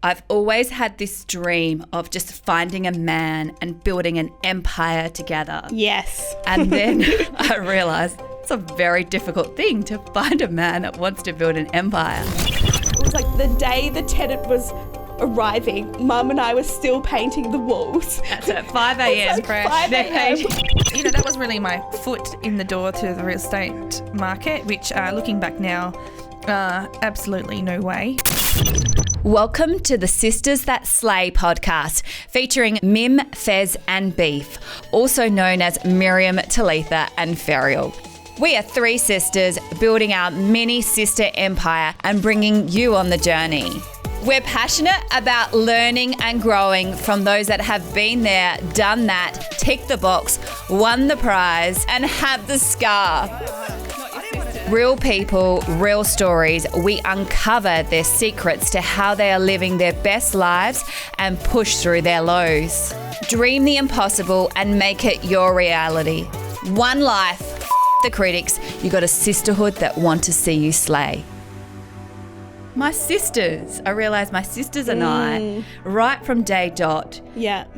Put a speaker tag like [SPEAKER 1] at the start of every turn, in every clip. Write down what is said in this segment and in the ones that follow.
[SPEAKER 1] I've always had this dream of just finding a man and building an empire together.
[SPEAKER 2] Yes.
[SPEAKER 1] And then I realised it's a very difficult thing to find a man that wants to build an empire.
[SPEAKER 2] It was like the day the tenant was arriving, Mum and I were still painting the walls.
[SPEAKER 1] That's at 5 a.m.
[SPEAKER 2] It's like 5 a.m.
[SPEAKER 3] You know, that was really my foot in the door to the real estate market, which looking back now, absolutely no way.
[SPEAKER 1] Welcome to the Sisters That Slay podcast, featuring Mim, Fez and Beef, also known as Miriam, Talitha and Ferial. We are three sisters building our mini sister empire and bringing you on the journey. We're passionate about learning and growing from those that have been there, done that, ticked the box, won the prize and have the scar. Real people, real stories. We uncover their secrets to how they are living their best lives and push through their lows. Dream the impossible and make it your reality. One life. The critics. You got a sisterhood that want to see you slay. My sisters, I realised my sisters and I, right from day dot,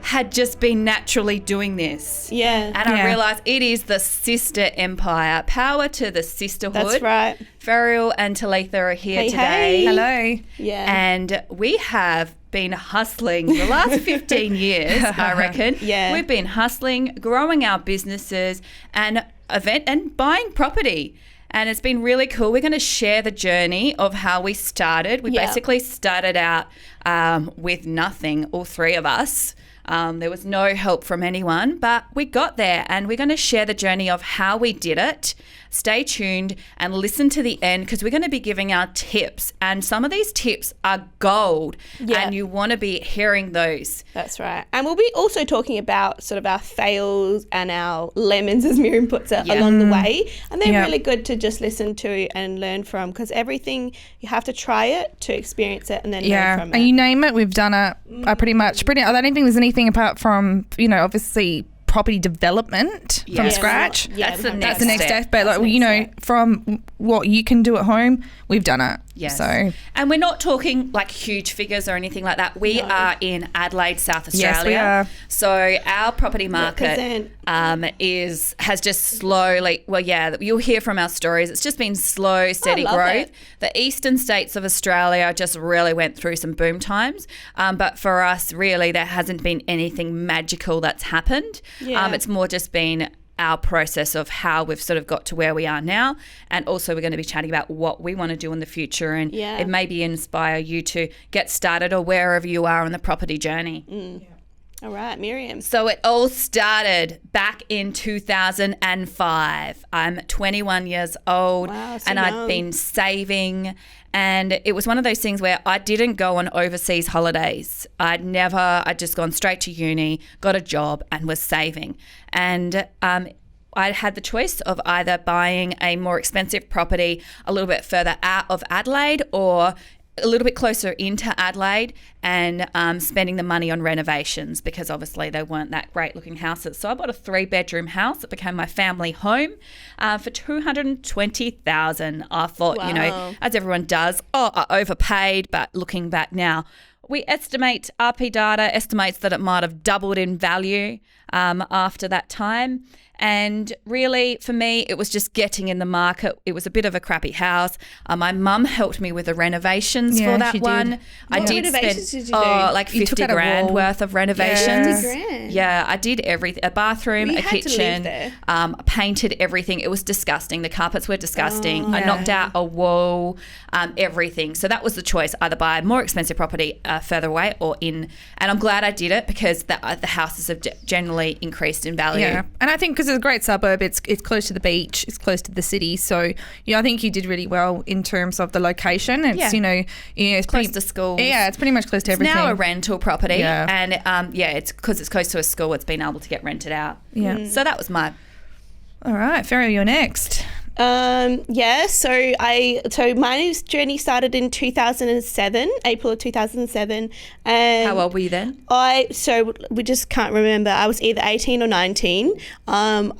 [SPEAKER 1] had just been naturally doing this.
[SPEAKER 2] Yeah.
[SPEAKER 1] And I realised it is the sister empire. Power to the sisterhood.
[SPEAKER 2] That's right.
[SPEAKER 1] Ferial and Talitha are here today.
[SPEAKER 2] Hey.
[SPEAKER 3] Hello.
[SPEAKER 1] Yeah. And we have been hustling the last 15 years, I reckon.
[SPEAKER 2] Yeah.
[SPEAKER 1] We've been hustling, growing our businesses and buying property. And it's been really cool. We're going to share the journey of how we started. We basically started out with nothing, all three of us. There was no help from anyone, but we got there and we're going to share the journey of how we did it. Stay tuned and listen to the end because we're going to be giving our tips, and some of these tips are gold and you want to be hearing those.
[SPEAKER 2] That's right. And we'll be also talking about sort of our fails and our lemons, as Miriam puts it, along the way. And they're really good to just listen to and learn from, because everything, you have to try it to experience it and then learn from it.
[SPEAKER 3] And you name it, we've done it. I don't think there's anything apart from, obviously property development from scratch.
[SPEAKER 1] That's the next
[SPEAKER 3] step. But from what you can do at home, we've done it.
[SPEAKER 1] Yes.
[SPEAKER 3] So,
[SPEAKER 1] and we're not talking like huge figures or anything like that. We are in Adelaide, South Australia.
[SPEAKER 3] Yes, we are.
[SPEAKER 1] So our property market has just slowly, you'll hear from our stories. It's just been slow, steady growth. The eastern states of Australia just really went through some boom times. But for us, really, there hasn't been anything magical that's happened. Yeah. It's more just been our process of how we've sort of got to where we are now, and also we're going to be chatting about what we want to do in the future, and it maybe inspire you to get started or wherever you are on the property journey.
[SPEAKER 2] All right, Miriam.
[SPEAKER 1] So it all started back in 2005. I'm 21 years old.
[SPEAKER 2] Wow, so
[SPEAKER 1] and
[SPEAKER 2] young.
[SPEAKER 1] I'd been saving, and it was one of those things where I didn't go on overseas holidays. I'd just gone straight to uni, got a job and was saving. And I had the choice of either buying a more expensive property a little bit further out of Adelaide or a little bit closer into Adelaide and spending the money on renovations, because obviously they weren't that great looking houses. So I bought a 3-bedroom house that became my family home for $220,000. I thought, as everyone does, I overpaid, but looking back now, RP Data estimates that it might have doubled in value after that time. And really, for me, it was just getting in the market. It was a bit of a crappy house. My mum helped me with the renovations for that one.
[SPEAKER 2] What renovations did you do?
[SPEAKER 1] Like 50 grand worth of renovations.
[SPEAKER 2] 50 grand?
[SPEAKER 1] Yeah, I did everything. A bathroom, a kitchen, painted everything. It was disgusting. The carpets were disgusting. I knocked out a wall, everything. So that was the choice, either buy a more expensive property further away or in. And I'm glad I did it, because the houses have generally increased in value.
[SPEAKER 3] Yeah, and I think because it's a great suburb, it's close to the beach, it's close to the city. So, I think you did really well in terms of the location. It's, it's
[SPEAKER 1] close to schools.
[SPEAKER 3] Yeah, it's pretty much close to everything.
[SPEAKER 1] It's now a rental property. Yeah. And, it's because it's close to a school, it's been able to get rented out.
[SPEAKER 3] Yeah.
[SPEAKER 1] So that was my...
[SPEAKER 3] All right, Ferial, you're next.
[SPEAKER 2] So my journey started in 2007, April of 2007. And
[SPEAKER 1] how old were you then?
[SPEAKER 2] We just can't remember. I was either 18 or 19. I'm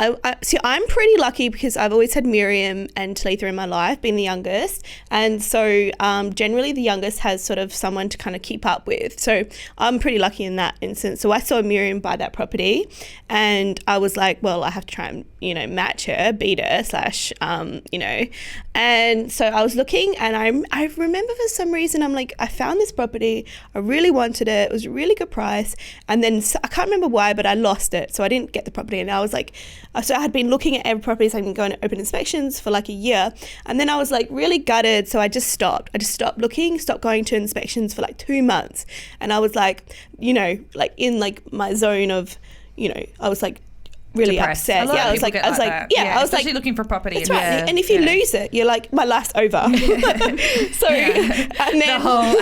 [SPEAKER 2] pretty lucky because I've always had Miriam and Talitha in my life, being the youngest. And so generally the youngest has sort of someone to kind of keep up with. So I'm pretty lucky in that instance. So I saw Miriam buy that property and I was like, well, I have to try and, match her, beat her / and so I was looking and I remember for some reason I'm like, I found this property, I really wanted it, it was a really good price, and then I can't remember why, but I lost it, so I didn't get the property. And I was like, so I had been looking at every property, so I'd been going to open inspections for like a year, and then I was like really gutted, so I just stopped looking, stopped going to inspections for like 2 months. And I was like, in like my zone of, I was like really
[SPEAKER 3] depressed.
[SPEAKER 2] upset.
[SPEAKER 3] I was like,
[SPEAKER 2] especially
[SPEAKER 3] looking for property.
[SPEAKER 2] That's right. And if you lose it, you're like, my life's over. And then
[SPEAKER 1] the whole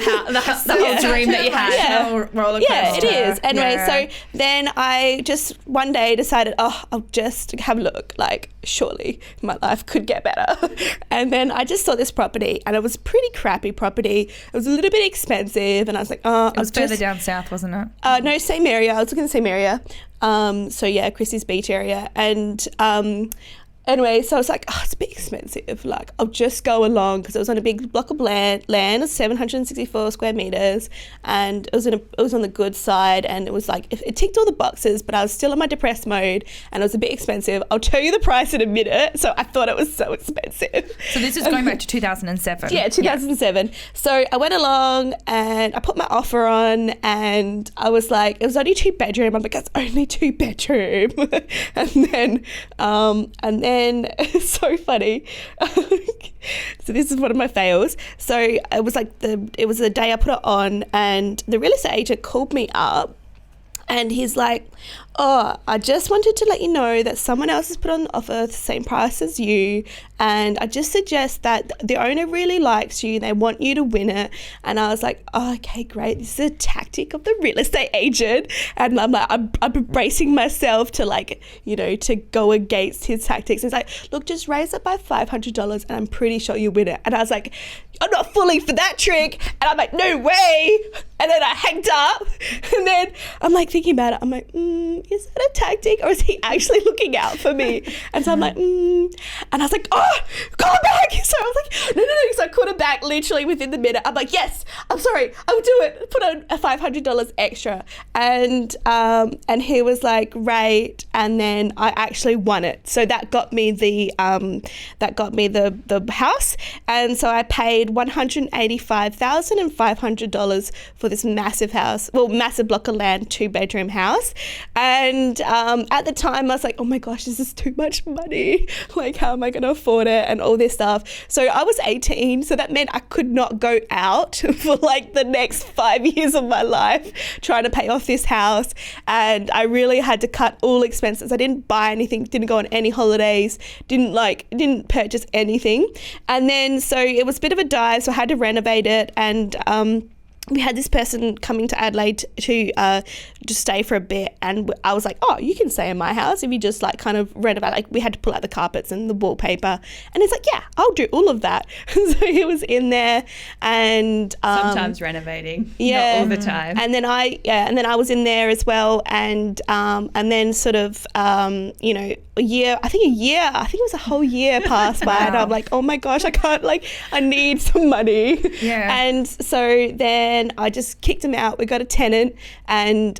[SPEAKER 1] dream that you had.
[SPEAKER 3] The whole roller coaster.
[SPEAKER 2] Yeah, it is. Anyway, so then I just one day decided, I'll just have a look. Like, surely my life could get better. And then I just saw this property, and it was a pretty crappy property. It was a little bit expensive, and I was like,
[SPEAKER 3] it was further down south, wasn't it?
[SPEAKER 2] No, same area. I was looking at the same area. Chrissy's Beach area. And anyway, so I was like, it's a bit expensive. Like, I'll just go along, because it was on a big block of land, 764 square meters, and it was on the good side, and it was like, it ticked all the boxes, but I was still in my depressed mode, and it was a bit expensive. I'll tell you the price in a minute. So I thought it was so expensive.
[SPEAKER 3] So this is going back to 2007.
[SPEAKER 2] Yeah, 2007. Yeah. So I went along and I put my offer on, and I was like, it was only 2-bedroom. I'm like, it's only 2-bedroom. and then it's so funny. So this is one of my fails. So it was the day I put it on, and the real estate agent called me up, and he's like, I just wanted to let you know that someone else has put on the offer the same price as you, and I just suggest that the owner really likes you, they want you to win it. And I was like, okay, great, this is a tactic of the real estate agent. And I'm like, I'm bracing myself to to go against his tactics. He's like, look, just raise it by $500 and I'm pretty sure you win it. And I was like, I'm not falling for that trick. And I'm like, no way. And then I hanged up, and then I'm like thinking about it. I'm like, is that a tactic, or is he actually looking out for me? And so I'm like, and I was like, call it back. So I was like, no. So I called it back literally within the minute. I'm like, yes, I'm sorry, I will do it. Put on a $500 extra. And he was like, right. And then I actually won it. So that got me the house. And so I paid $185,500 for this massive block of land, 2-bedroom house. And at the time I was like, oh my gosh, this is too much money. Like, how am I going to afford it, and all this stuff. So I was 18, so that meant I could not go out for like the next 5 years of my life trying to pay off this house. And I really had to cut all expenses. I didn't buy anything, didn't go on any holidays, didn't purchase anything. And then so it was a bit of a dive, so I had to renovate it. And we had this person coming to Adelaide to just stay for a bit, and I was like, you can stay in my house if you just like kind of renovate. Like, we had to pull out the carpets and the wallpaper, and he's like, yeah, I'll do all of that. So he was in there, and
[SPEAKER 1] sometimes renovating, not all the time.
[SPEAKER 2] And then I was in there as well, and then sort of a year, I think it was a whole year passed by, and I'm like, oh my gosh, I can't, I need some money.
[SPEAKER 3] Yeah.
[SPEAKER 2] And so then I just kicked him out. We got a tenant, and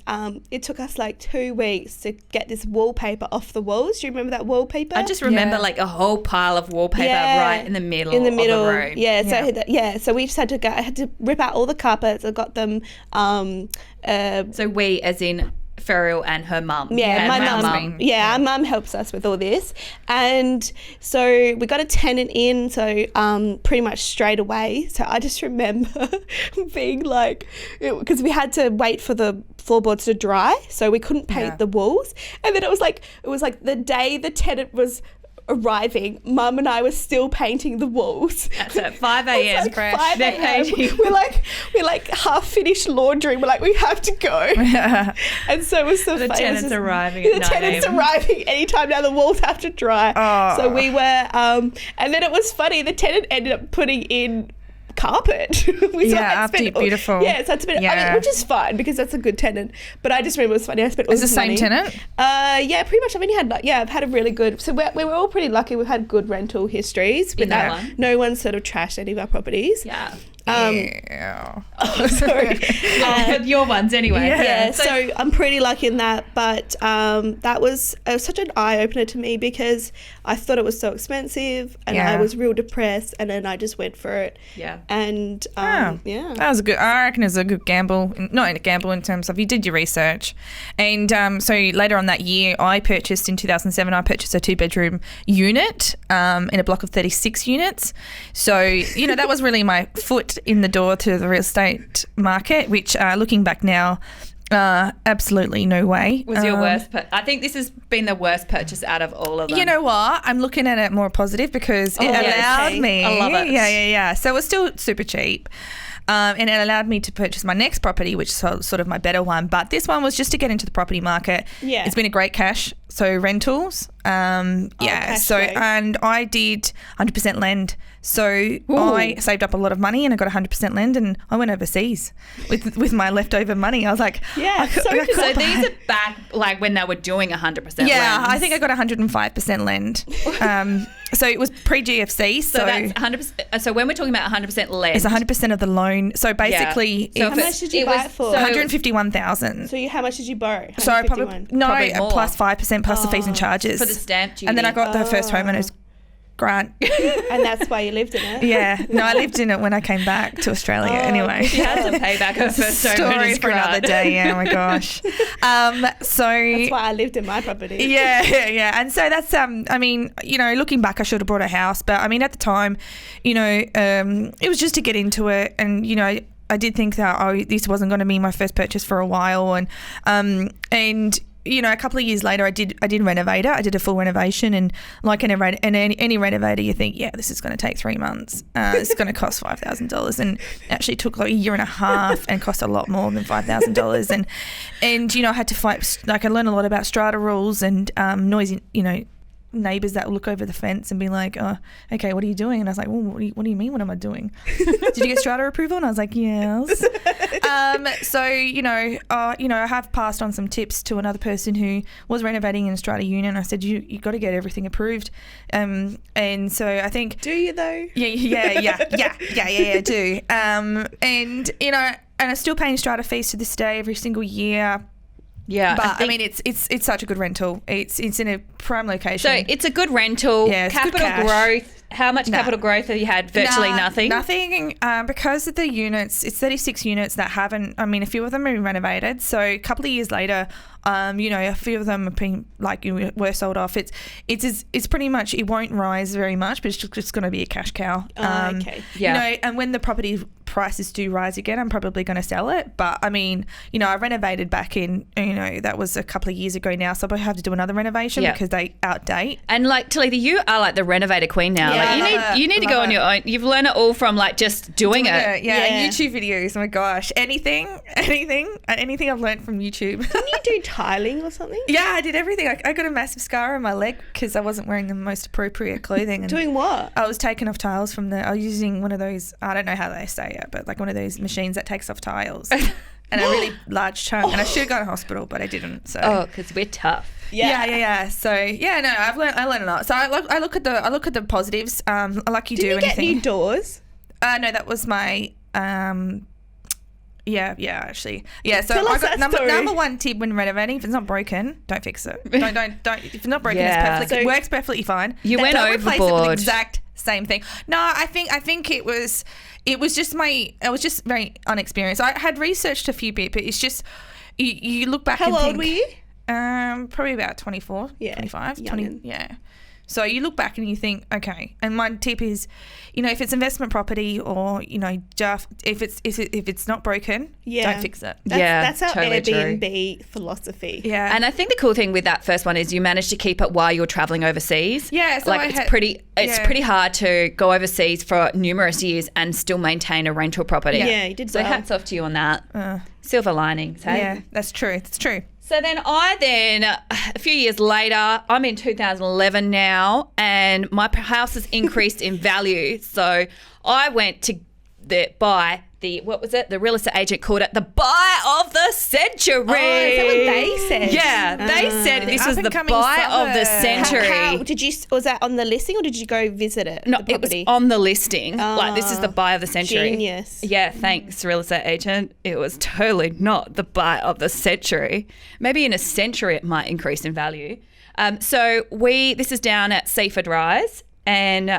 [SPEAKER 2] it took us like 2 weeks to get this wallpaper off the walls. Do you remember that wallpaper?
[SPEAKER 1] I just remember like a whole pile of wallpaper right in the middle of the room.
[SPEAKER 2] So we just had to I had to rip out all the carpets. I got them.
[SPEAKER 1] So we, as in Ferial and her mum.
[SPEAKER 2] Yeah, my mum. Yeah, our mum helps us with all this. And so we got a tenant in, so pretty much straight away. So I just remember being like, because we had to wait for the floorboards to dry, so we couldn't paint the walls. And then it was like the day the tenant was arriving, Mum and I were still painting the walls.
[SPEAKER 1] That's at 5 a.m.
[SPEAKER 2] It's like 5 a.m. We're like half finished laundry. We're like, we have to go. And so it was so
[SPEAKER 1] the
[SPEAKER 2] funny.
[SPEAKER 1] tenants arriving at 9
[SPEAKER 2] tenants arriving anytime now. The walls have to dry.
[SPEAKER 3] Oh.
[SPEAKER 2] So we were, and then it was funny. The tenant ended up putting in carpet.
[SPEAKER 3] Beautiful.
[SPEAKER 2] Yeah, so it's been, I mean, which is fine because that's a good tenant. But I just remember it was funny. I spent all
[SPEAKER 3] Is
[SPEAKER 2] this
[SPEAKER 3] the same
[SPEAKER 2] money.
[SPEAKER 3] tenant?
[SPEAKER 2] Yeah, pretty much. I mean, I've had a really good. So we were all pretty lucky. We've had good rental histories. With that, no one sort of trashed any of our properties.
[SPEAKER 1] Yeah.
[SPEAKER 2] Sorry.
[SPEAKER 1] But your ones anyway.
[SPEAKER 2] Yeah. So I'm pretty lucky in that, but that was such an eye opener to me because I thought it was so expensive, and I was real depressed, and then I just went for it.
[SPEAKER 1] Yeah.
[SPEAKER 2] And
[SPEAKER 3] that was a good. I reckon it was a good gamble. Not a gamble in terms of you did your research, and so later on that year, I purchased in 2007. I purchased a 2-bedroom unit in a block of 36 units. So that was really my foot in the door to the real estate market, which looking back now, absolutely no way.
[SPEAKER 1] Was your worst I think this has been the worst purchase out of all of them.
[SPEAKER 3] You know what? I'm looking at it more positive because it allowed me.
[SPEAKER 1] I love it.
[SPEAKER 3] Yeah. So it was still super cheap. And it allowed me to purchase my next property, which is sort of my better one. But this one was just to get into the property market. Yeah. It's been a great cash. So rentals.
[SPEAKER 2] Cash
[SPEAKER 3] So,
[SPEAKER 2] flow.
[SPEAKER 3] and I did 100% lend. So I saved up a lot of money and I got 100% lend, and I went overseas with my leftover money. I was like,
[SPEAKER 1] so these are back like when they were doing 100%
[SPEAKER 3] yeah,
[SPEAKER 1] lends.
[SPEAKER 3] I think I got 105% lend. So it was pre-GFC. So
[SPEAKER 1] that's 100%. So when we're talking about 100% lend,
[SPEAKER 3] it's 100% of the loan. So basically,
[SPEAKER 2] So how much did you buy it for?
[SPEAKER 3] 151,000.
[SPEAKER 2] So how much did you borrow?
[SPEAKER 3] So I probably
[SPEAKER 1] Probably more.
[SPEAKER 3] plus 5% plus the fees and charges
[SPEAKER 1] for the stamp duty.
[SPEAKER 3] and then I got the first homeowners grant.
[SPEAKER 2] And that's why you lived in it.
[SPEAKER 3] Yeah, no, I lived in it when I came back to Australia. Anyway,
[SPEAKER 1] she had to pay back her first
[SPEAKER 3] story
[SPEAKER 1] homeowner's
[SPEAKER 3] for another
[SPEAKER 1] grant.
[SPEAKER 3] day. Yeah, oh my gosh. So
[SPEAKER 2] that's why I lived in my property.
[SPEAKER 3] Yeah. And so that's I mean, looking back, I should have bought a house, but I mean, at the time, it was just to get into it, and I did think that this wasn't going to be my first purchase for a while, and a couple of years later, I did renovate it. I did a full renovation, and like any renovator, you think, this is going to take 3 months. It's going to cost $5,000, and actually took like a year and a half and cost a lot more than $5,000. And I had to fight. Like I learned a lot about strata rules and noisy, neighbours that would look over the fence and be like, oh, okay, what are you doing? And I was like, well, what do you mean? What am I doing? Did you get strata approval? And I was like, yes. So, I have passed on some tips to another person who was renovating in a strata unit. I said, you got to get everything approved. And so I think...
[SPEAKER 2] Do you though?
[SPEAKER 3] Yeah, do. And I'm still paying strata fees to this day every single year.
[SPEAKER 1] Yeah,
[SPEAKER 3] but I mean, it's such a good rental. It's in a prime location.
[SPEAKER 1] So it's a good rental.
[SPEAKER 3] Yeah, it's
[SPEAKER 1] capital
[SPEAKER 3] good
[SPEAKER 1] growth. How much capital growth have you had? Virtually nothing.
[SPEAKER 3] Nothing, because of the units. It's 36 units that haven't. I mean, a few of them have been renovated. So a couple of years later, a few of them have been were sold off. It's pretty much, it won't rise very much, but it's just going to be a cash cow.
[SPEAKER 2] Okay.
[SPEAKER 1] Yeah.
[SPEAKER 3] And when the property prices do rise again, I'm probably going to sell it. But I mean, I renovated back in, that was a couple of years ago now. So I have to do another renovation because they outdate.
[SPEAKER 1] And like Talitha, you are like the renovator queen now.
[SPEAKER 3] Yeah,
[SPEAKER 1] like you need to go on your own. You've learned it all from like just doing it.
[SPEAKER 3] Yeah, YouTube videos. Oh my gosh, anything I've learned from YouTube.
[SPEAKER 2] Didn't you do tiling or something?
[SPEAKER 3] Yeah, I did everything. I got a massive scar on my leg because I wasn't wearing the most appropriate clothing. And
[SPEAKER 2] doing what?
[SPEAKER 3] I was taking off tiles from I was using one of those, I don't know how they say it, but like one of those machines that takes off tiles. And a really large chunk. And I should have gone to hospital, but I didn't. So
[SPEAKER 1] because we're tough.
[SPEAKER 3] Yeah. So I learned a lot. So I look at the positives. Like you
[SPEAKER 2] Did
[SPEAKER 3] do
[SPEAKER 2] you
[SPEAKER 3] anything.
[SPEAKER 2] get new doors?
[SPEAKER 3] No, that was my actually. Yeah, so
[SPEAKER 2] Tell
[SPEAKER 3] I
[SPEAKER 2] us
[SPEAKER 3] got
[SPEAKER 2] that story.
[SPEAKER 3] number one tip when renovating: if it's not broken, don't fix it. Don't. If it's not broken,
[SPEAKER 1] Yeah.
[SPEAKER 3] it's perfect.
[SPEAKER 2] So
[SPEAKER 3] it works perfectly fine.
[SPEAKER 1] You went
[SPEAKER 3] Don't replace it with
[SPEAKER 1] overboard.
[SPEAKER 3] the exact same thing. No, I think it was just I was just very unexperienced. I had researched a few bit, but it's just you look back.
[SPEAKER 2] How
[SPEAKER 3] and
[SPEAKER 2] old
[SPEAKER 3] think,
[SPEAKER 2] were you?
[SPEAKER 3] Probably about 24,
[SPEAKER 2] Yeah,
[SPEAKER 3] 25,
[SPEAKER 2] youngin'.
[SPEAKER 3] 20. Yeah. So you look back and you think, okay. And my tip is, if it's investment property or just if it's not broken, don't fix it.
[SPEAKER 2] That's our
[SPEAKER 1] totally
[SPEAKER 2] Airbnb
[SPEAKER 1] true.
[SPEAKER 2] philosophy.
[SPEAKER 3] Yeah,
[SPEAKER 1] And I think the cool thing with that first one is you managed to keep it while you're traveling overseas.
[SPEAKER 3] Yeah, so
[SPEAKER 1] like it's pretty hard to go overseas for numerous years and still maintain a rental property.
[SPEAKER 2] Yeah, you did
[SPEAKER 1] So
[SPEAKER 2] well.
[SPEAKER 1] hats off to you on that. Silver linings, hey?
[SPEAKER 3] Yeah, that's true. It's true.
[SPEAKER 1] So then a few years later, I'm in 2011 now, and my house has increased in value. So I went to buy the real estate agent called it the buy of the century.
[SPEAKER 2] Oh, is that what they said?
[SPEAKER 1] Yeah, they said this was the
[SPEAKER 3] up-and-coming
[SPEAKER 1] buy of the
[SPEAKER 3] suburb.
[SPEAKER 1] century.
[SPEAKER 2] Was that on the listing or did you go visit it?
[SPEAKER 1] No,
[SPEAKER 2] the
[SPEAKER 1] it was
[SPEAKER 2] property?
[SPEAKER 1] on the listing. Like, this is the buy of the century.
[SPEAKER 2] Genius.
[SPEAKER 1] Yeah, thanks, real estate agent. It was totally not the buy of the century. Maybe in a century it might increase in value. This is down at Seaford Rise. And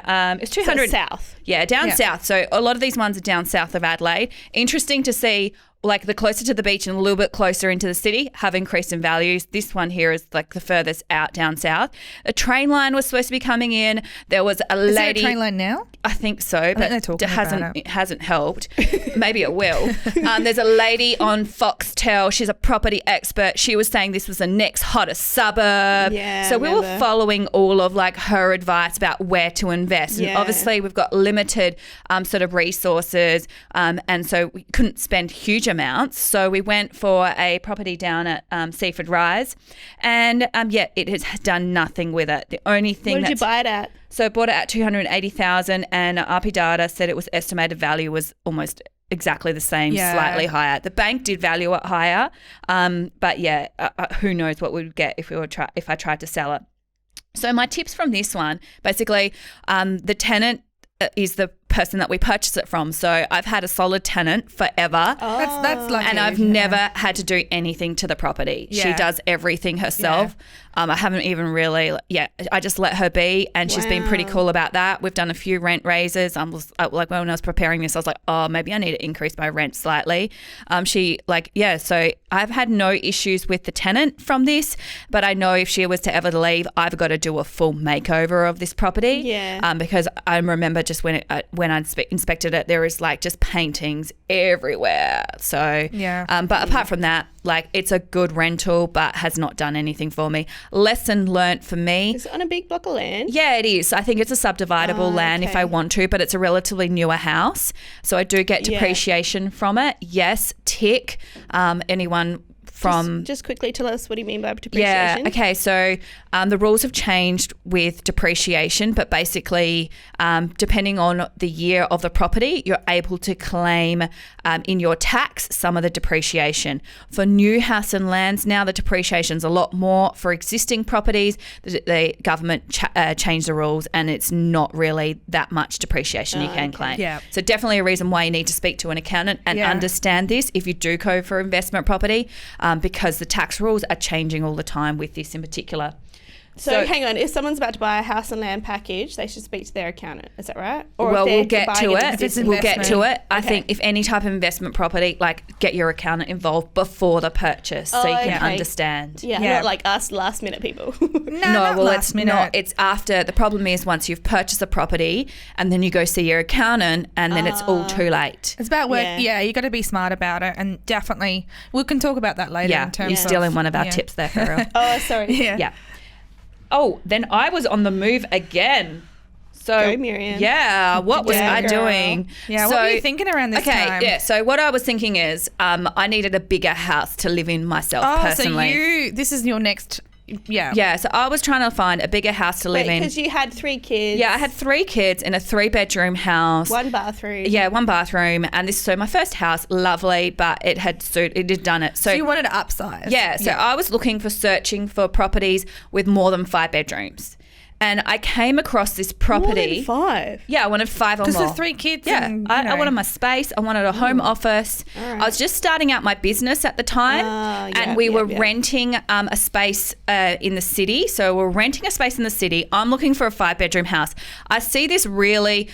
[SPEAKER 1] it's 200
[SPEAKER 2] south.
[SPEAKER 1] Yeah, down south. So a lot of these ones are down south of Adelaide. Interesting to see, like, the closer to the beach and a little bit closer into the city have increased in values. This one here is like the furthest out down south. A train line was supposed to be coming in. There was a lady.
[SPEAKER 3] Is there a train line now?
[SPEAKER 1] I think so, but
[SPEAKER 3] they're talking about
[SPEAKER 1] it hasn't helped. Maybe it will. There's a lady on Foxtel. She's a property expert. She was saying this was the next hottest suburb.
[SPEAKER 2] Yeah,
[SPEAKER 1] so we were following all of like her advice about where to invest. And obviously we've got limited sort of resources, and so we couldn't spend huge amounts. So we went for a property down at Seaford Rise, and it has done nothing with it. The only thing
[SPEAKER 2] What did you buy it at?
[SPEAKER 1] So I bought it at $280,000, and RP Data said it was estimated value was almost exactly the same, slightly higher. The bank did value it higher, but who knows what we'd get if I tried to sell it. So my tips from this one, basically, the tenant is the person that we purchase it from. So I've had a solid tenant forever.
[SPEAKER 3] Oh. That's lucky.
[SPEAKER 1] And I've never had to do anything to the property.
[SPEAKER 3] Yeah.
[SPEAKER 1] She does everything herself. I haven't even really, I just let her be, and she's been pretty cool about that. We've done a few rent raises. Like when I was preparing this, I was like, oh, maybe I need to increase my rent slightly. So I've had no issues with the tenant from this, but I know if she was to ever leave, I've got to do a full makeover of this property.
[SPEAKER 2] Yeah.
[SPEAKER 1] Because I remember just when I inspected it, there was like just paintings everywhere. So, but apart from that, like, it's a good rental, but has not done anything for me. Lesson learnt for me.
[SPEAKER 2] Is it on a big block of land?
[SPEAKER 1] Yeah, it is. I think it's a subdividable land if I want to, but it's a relatively newer house. So I do get depreciation from it. Yes, tick. Anyone from...
[SPEAKER 2] Just quickly tell us, what do you mean by depreciation?
[SPEAKER 1] Yeah, okay. So the rules have changed with depreciation, but basically depending on the year of the property, you're able to claim in your tax some of the depreciation. For new house and lands, now the depreciation's a lot more. For existing properties, the government changed the rules, and it's not really that much depreciation you can claim.
[SPEAKER 3] Yeah.
[SPEAKER 1] So definitely a reason why you need to speak to an accountant and understand this if you do go for investment property, because the tax rules are changing all the time with this in particular.
[SPEAKER 2] So hang on, if someone's about to buy a house and land package, they should speak to their accountant. Is that right? Or
[SPEAKER 1] well,
[SPEAKER 2] if
[SPEAKER 1] we'll get to it.
[SPEAKER 3] We'll
[SPEAKER 1] get to it. I think if any type of investment property, like, get your accountant involved before the purchase so you can understand.
[SPEAKER 2] Yeah, not like us last minute people.
[SPEAKER 1] It's not. It's after. The problem is once you've purchased a property and then you go see your accountant and then it's all too late.
[SPEAKER 3] It's about work. Yeah, you got to be smart about it, and definitely we can talk about that later. In terms
[SPEAKER 1] you're stealing one of our tips there, Farrell.
[SPEAKER 2] Oh, sorry.
[SPEAKER 1] Yeah. Oh, then I was on the move again. So,
[SPEAKER 2] go, Miriam.
[SPEAKER 1] Yeah, what was I doing?
[SPEAKER 3] Yeah, what were you thinking around this time?
[SPEAKER 1] Okay, so what I was thinking is I needed a bigger house to live in myself personally.
[SPEAKER 3] So this is your next...
[SPEAKER 1] Yeah, so I was trying to find a bigger house to live in.
[SPEAKER 2] Because you had 3 kids.
[SPEAKER 1] Yeah, I had 3 kids in a 3-bedroom house.
[SPEAKER 2] 1 bathroom.
[SPEAKER 1] Yeah, 1 bathroom. And so my first house, lovely, but it had done it. So
[SPEAKER 3] you wanted to upsize.
[SPEAKER 1] Yeah, so I was searching for properties with more than 5 bedrooms. And I came across this property.
[SPEAKER 2] More than 5?
[SPEAKER 1] Yeah, I wanted 5 or more.
[SPEAKER 3] Because of 3 kids.
[SPEAKER 1] Yeah,
[SPEAKER 3] and,
[SPEAKER 1] I wanted my space. I wanted a home office.
[SPEAKER 2] Right.
[SPEAKER 1] I was just starting out my business at the time, and we were renting a space in the city. So we're renting a space in the city. I'm looking for a 5-bedroom house. I see this really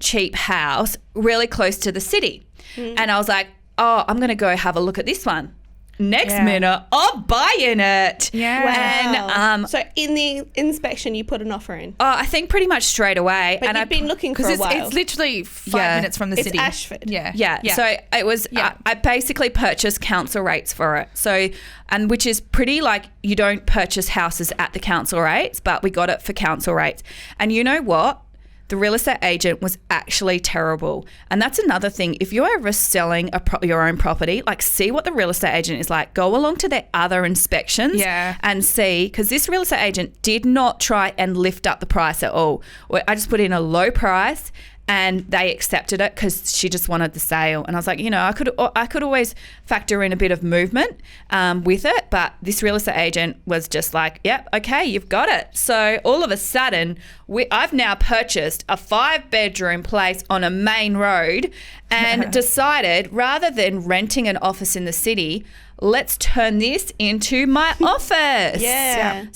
[SPEAKER 1] cheap house really close to the city. And I was like, oh, I'm going to go have a look at this one. next minute, I'm buying it.
[SPEAKER 3] Yeah.
[SPEAKER 1] And
[SPEAKER 2] so in the inspection, you put an offer in.
[SPEAKER 1] I think pretty much straight away.
[SPEAKER 2] But you've been looking for a while.
[SPEAKER 3] It's literally 5 minutes from the city.
[SPEAKER 2] It's Ashford.
[SPEAKER 1] Yeah. So it was, I basically purchased council rates for it. So, and which is pretty like you don't purchase houses at the council rates, but we got it for council rates. And you know what? The real estate agent was actually terrible. And that's another thing. If you're ever selling your own property, like see what the real estate agent is like. Go along to their other inspections and see, because this real estate agent did not try and lift up the price at all. I just put in a low price and they accepted it because she just wanted the sale. And I was like, you know, I could always factor in a bit of movement with it, but this real estate agent was just like, yep, okay, you've got it. So all of a sudden, I've now purchased a 5-bedroom place on a main road and decided rather than renting an office in the city, let's turn this into my office.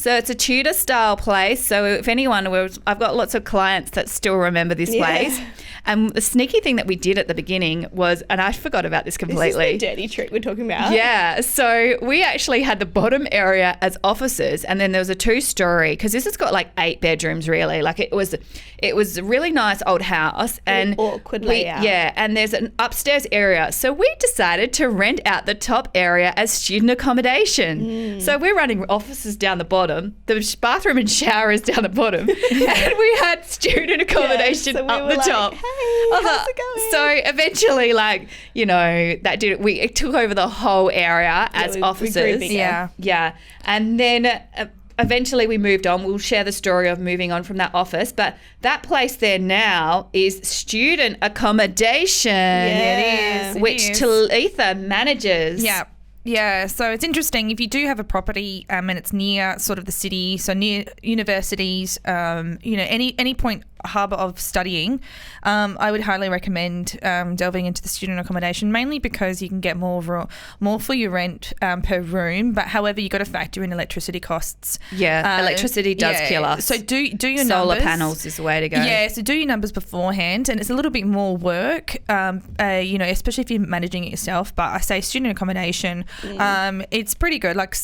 [SPEAKER 1] So it's a Tudor style place. So if anyone, I've got lots of clients that still remember this place. And the sneaky thing that we did at the beginning was, and I forgot about this completely.
[SPEAKER 2] This is the dirty trick we're talking about.
[SPEAKER 1] Yeah. So we actually had the bottom area as offices, and then there was a 2-story, because this has got like 8 bedrooms really. Like it was a really nice old house. And
[SPEAKER 2] awkward layout.
[SPEAKER 1] Yeah. And there's an upstairs area. So we decided to rent out the top area as student accommodation. So we're running offices down the bottom, the bathroom and shower is down the bottom, and we had student accommodation
[SPEAKER 2] so
[SPEAKER 1] up the top.
[SPEAKER 2] Hey, how's it going?
[SPEAKER 1] So eventually, like, you know, it took over the whole area as offices. Yeah. And then eventually we moved on. We'll share the story of moving on from that office, but that place there now is student accommodation, which Talitha manages.
[SPEAKER 3] Yeah, so it's interesting if you do have a property and it's near sort of the city, so near universities, you know, any point hub of studying, I would highly recommend delving into the student accommodation, mainly because you can get more for your rent per room. But however, you got to factor in electricity costs.
[SPEAKER 1] Electricity does kill us.
[SPEAKER 3] So do your
[SPEAKER 1] solar
[SPEAKER 3] numbers.
[SPEAKER 1] panels is the way to go.
[SPEAKER 3] Yeah, so do your numbers beforehand, and it's a little bit more work, you know, especially if you're managing it yourself. But I say student accommodation, it's pretty good. Like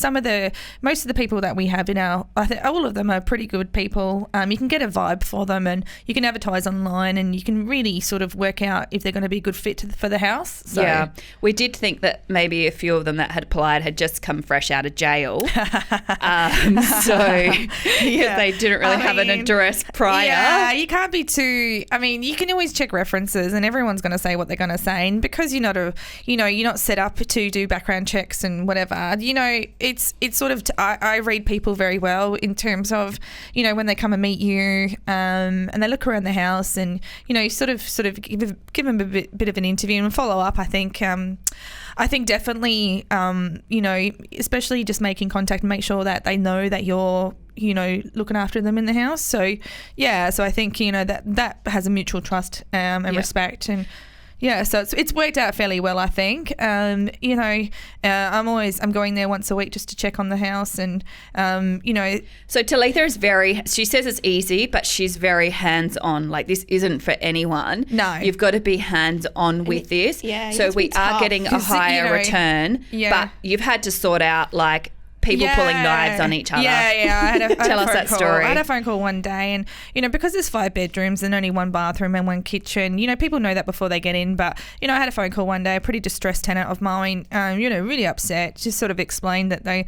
[SPEAKER 3] most of the people that we have in all of them are pretty good people. You can get a vibe for them, and you can advertise online, and you can really sort of work out if they're going to be a good fit for the house. So.
[SPEAKER 1] Yeah, we did think that maybe a few of them that had applied had just come fresh out of jail. So they didn't really have an address prior.
[SPEAKER 3] Yeah, you can't be too. I mean, you can always check references, and everyone's going to say what they're going to say. And because you're not set up to do background checks and whatever. You know, it's sort of. I read people very well in terms of, you know, when they come and meet you, and they look around the house, and you know, you sort of give them a bit of an interview and follow up. I think definitely, you know, especially just making contact and make sure that they know that you're, you know, looking after them in the house. So yeah, so I think, you know, that has a mutual trust and respect. And yeah, so it's worked out fairly well, I think. You know, I'm going there once a week just to check on the house, and you know.
[SPEAKER 1] So Talitha is she says it's easy, but she's very hands-on. Like, this isn't for anyone.
[SPEAKER 3] No,
[SPEAKER 1] you've got to be hands-on with this.
[SPEAKER 2] Yeah,
[SPEAKER 1] so we are getting a higher return, but you've had to sort out like people pulling knives on each other.
[SPEAKER 3] Yeah.
[SPEAKER 1] Tell us that story.
[SPEAKER 3] I had a phone call one day, and you know, because there's 5 bedrooms and only 1 bathroom and 1 kitchen, you know, people know that before they get in. But you know, I had a phone call one day, a pretty distressed tenant of mine, you know, really upset. Just sort of explained that they,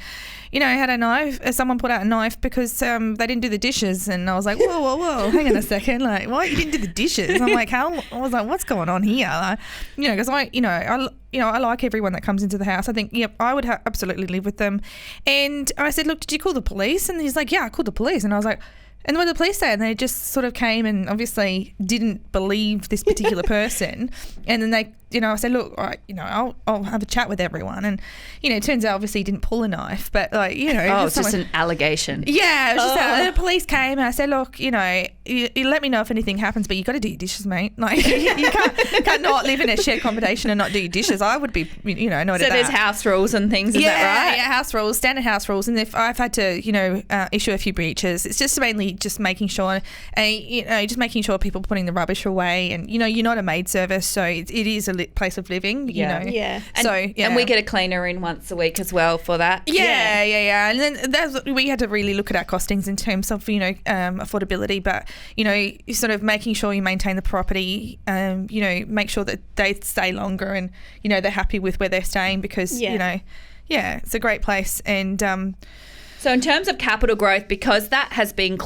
[SPEAKER 3] you know, had a knife. Someone put out a knife because they didn't do the dishes, and I was like, whoa, hang on a second, like, what? You didn't do the dishes? I'm like, how? I was like, what's going on here? Like, you know, because I like everyone that comes into the house. I think, yep, I would absolutely live with them. And I said, look, did you call the police? And he's like, yeah, I called the police. And I was like, and what did the police say? And they just sort of came and obviously didn't believe this particular person. And then they, you know, I said, look, you know, I'll have a chat with everyone. And, you know, it turns out obviously he didn't pull a knife, but like, you know.
[SPEAKER 1] It's just an allegation.
[SPEAKER 3] Yeah. It was just the police came, and I said, look, you know, you let me know if anything happens, but you got to do your dishes, mate. Like, you can't not live in a shared accommodation and not do your dishes. I would be, you know, not
[SPEAKER 1] so there's house rules and things, is that right?
[SPEAKER 3] Yeah, house rules, standard house rules. And if I've had to, you know, issue a few breaches, it's just mainly just making sure, you know, just making sure people are putting the rubbish away. And, you know, you're not a maid service, so it is a place of living,
[SPEAKER 1] Yeah.
[SPEAKER 3] you know.
[SPEAKER 2] Yeah.
[SPEAKER 1] And we get a cleaner in once a week as well for that.
[SPEAKER 3] Yeah. And then we had to really look at our costings in terms of, you know, affordability, but, you know, sort of making sure you maintain the property, you know, make sure that they stay longer and, you know, they're happy with where they're staying because, you know, it's a great place. And
[SPEAKER 1] so in terms of capital growth, because that has been